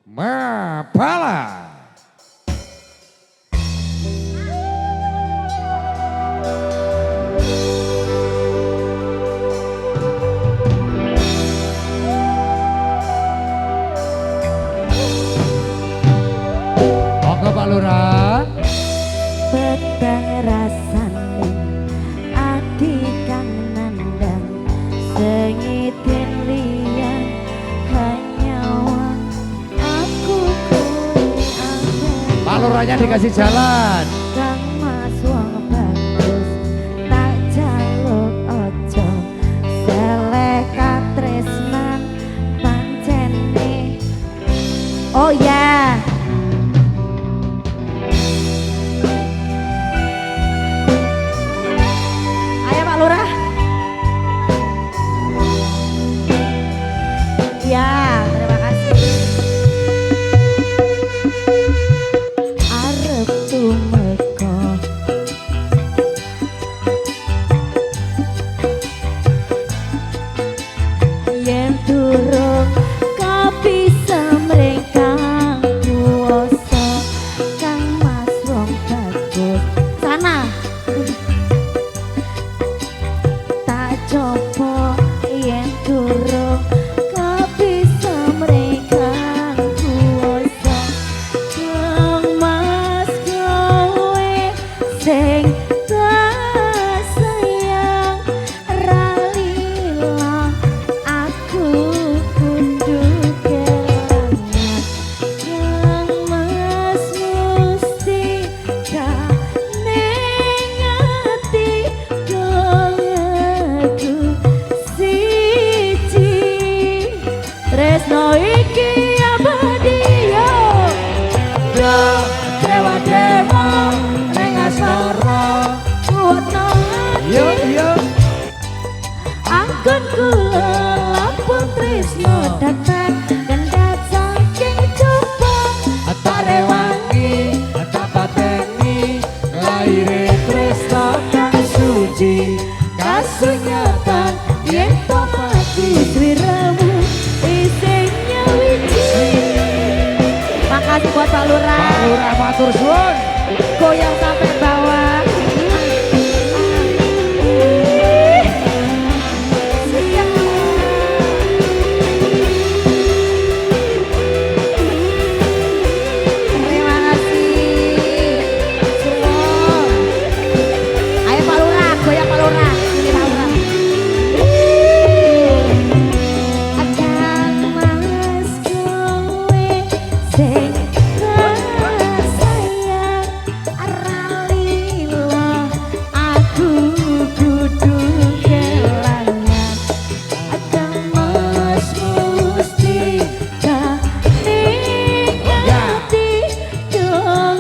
Mapala. Monggo Pak Lurah. Petang rasane ati kang nandang sengiten liyan hanya aku kuni angin. Pak Lurahnya dikasih jalan. Kang mas wong bagus tak jaluk ojo selek katresnan pancene. Oh ya. Lurah. Ya, terima kasih. Arep tumeka yen durung kabisa mrengkang kuwasa kang mas wong bagus sana. Coba yen durung kabisa mrengkang kuwasa kang mas kowe sing tak sayang ralila aku kudu kelangan kang mas mesti gak ning ati tresno iki abadi yo dewa dewa ning asmara kuwatno yo yo anggon kula lampun tresno datang kendhat saking coba atare wangi tapateni laire tresno kang suci kasunyatan yen to mati sliramu. Makasih buat Pak Lurah. Pak Lurah matur suwun. Goyang sampai bawah. Terima kasih. Semua. Ayo Pak Lurah, goyang Pak Lurah. Ini Pak Lurah. Sing sayang ralila aku kudu kelangan kang mas mesti gak ning ati dong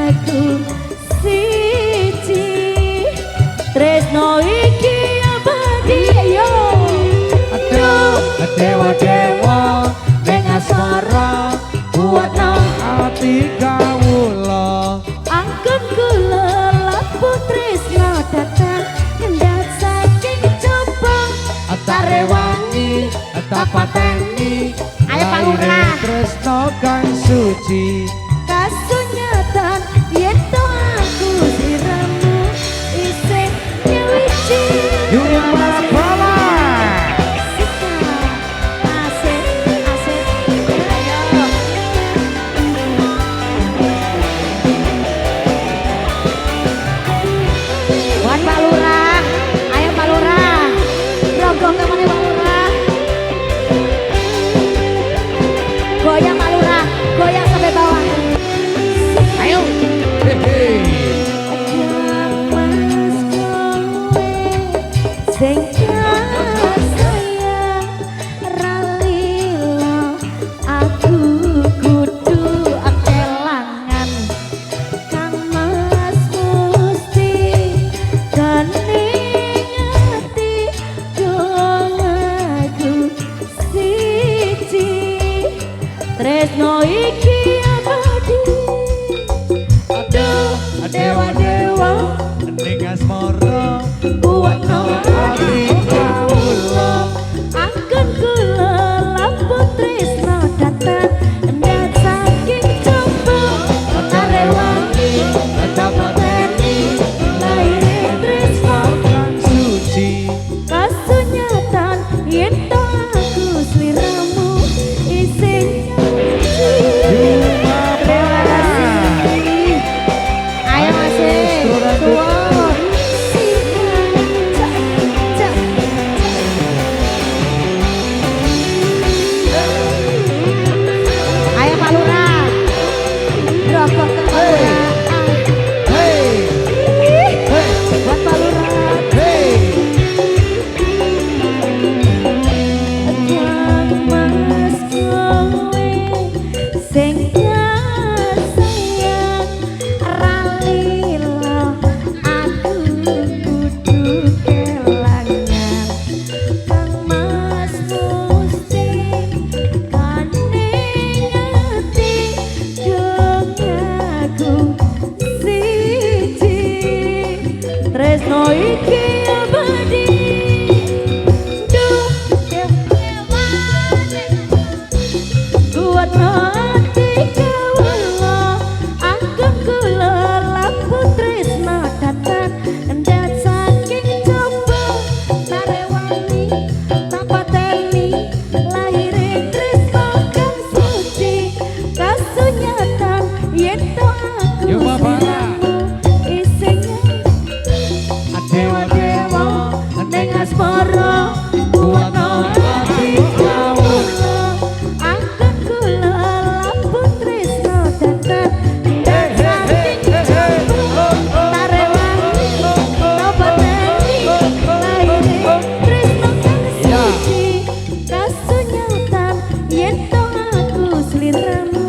aku siji tresno iki abadi yo aduh dewa dewa ning asmara buatno Ati kawula angkut kula lampun tresno datang kendhat saking coba atare wangi tapateni ayo Pak Lurah tresno kang suci kasunyatan yen to aku siramu isih nyewiji Yuya Mapala. asik asik ayo buat Pak Lurah, ayo Pak Lurah, rogong kemana Pak Lurah, goyang Pak Lurah, goyang sampai bawah, Ayo. Hehe. sing sayang ralila aku kudu kelangan kang mas mesti kening ati dong aku siji tresno iki abadi aduh dewa dewa Ning asmara buatno ati kawula angkon kula lampun tresno datang Rogoh ke Pak Lurah. Hey. Hey. Buat Pak Lurah. Hey. Mas kowe sing sayang ralila aku kudu kelangan Kang Mas musti kaning ati dong aku siji tresno iki abadi Kuat hati kawula Ageng kula lampu tresna datang Endat saking coba Tarewani Tapateni Lahirin tresna kang suci Kasunyatan Yen to aku Yuk, Bapak. siramu Isinya Dewa-dewa Neng asmara Kuat hati kawula Ageng kula lampu tresna datang Endat saking coba Tarewani Tapateni Lahirin tresna kang suci Kasunyatan Yen to aku sliramu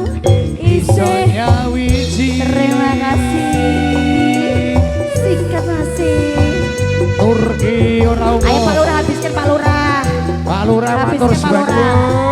Isih Sonya wiji. Terima kasih Sikat masih Turki ora umum. Ayo Pak Lurah habiskan Pak Lurah Pak Lurah matur Habiskan Pak sebagai Lurah